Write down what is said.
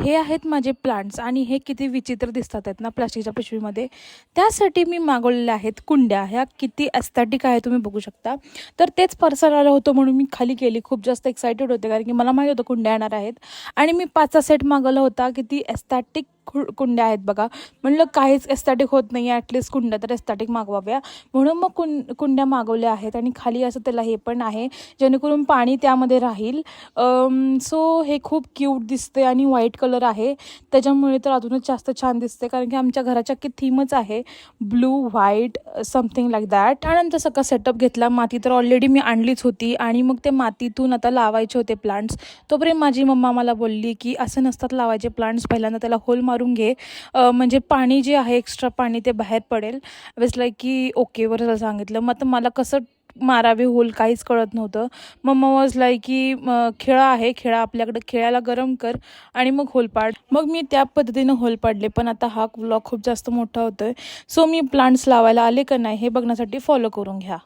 हे आहेत माझे प्लांट्स आणि हे किती विचित्र दिसतात आहेत ना प्लास्टिकच्या पिशवीमध्ये. त्यासाठी मी मागवलेल्या आहेत कुंड्या. ह्या किती एस्थेटिक आहे तुम्ही बघू शकता. तर तेच पार्सल आलं होतं म्हणून मी खाली गेली. खूप जास्त एक्सायटेड होते कारण की मला माहीत होतं कुंड्या येणार आहेत. आणि मी 5चा सेट मागवला होता. किती एस्थेटिक कुंड्या आहेत बघा. म्हणलं काहीच एस्थेटिक होत नाही आहे, ॲटलिस्ट कुंड्या तर एस्थेटिक मागवाव्या म्हणून मग कुंड्या मागवल्या आहेत. आणि खाली असं त्याला हे पण आहे जेणेकरून पाणी त्यामध्ये राहील. सो हे खूप क्यूट दिसते आणि व्हाईट कलर आहे त्याच्यामुळे तर अजूनच जास्त छान दिसते कारण की आमच्या घराच्या की थीमच आहे blue white something like that. त्यानंतर सगळा सेटअप घेतला. माती तर ऑलरेडी मी आणलीच होती आणि मग ते मातीतून आता लावायचे होते प्लांट्स. तोपर्यंत माझी मम्मा मला बोलली की असं नसतात लावायचे प्लांट्स, पहिल्यांदा त्याला होल मारून घे म्हणजे पाणी जे आहे एक्स्ट्रा पाणी ते बाहेर पडेल. वेस लाईक की ओके बरं सांगितलं. मग आता मला कसं मारावे होल काहीच कळत नव्हतं. मम्मा वॉज लाईक की खिळा आहे, खिळा आपल्याकडे, खिळ्याला गरम कर आणि मग होल पाड. मग मी त्या पद्धतीनं होल पाडले. पण आता हा व्लॉग खूप जास्त मोठा होतोय सो मी प्लांट्स लावायला आले का नाही हे बघण्यासाठी फॉलो करून घ्या.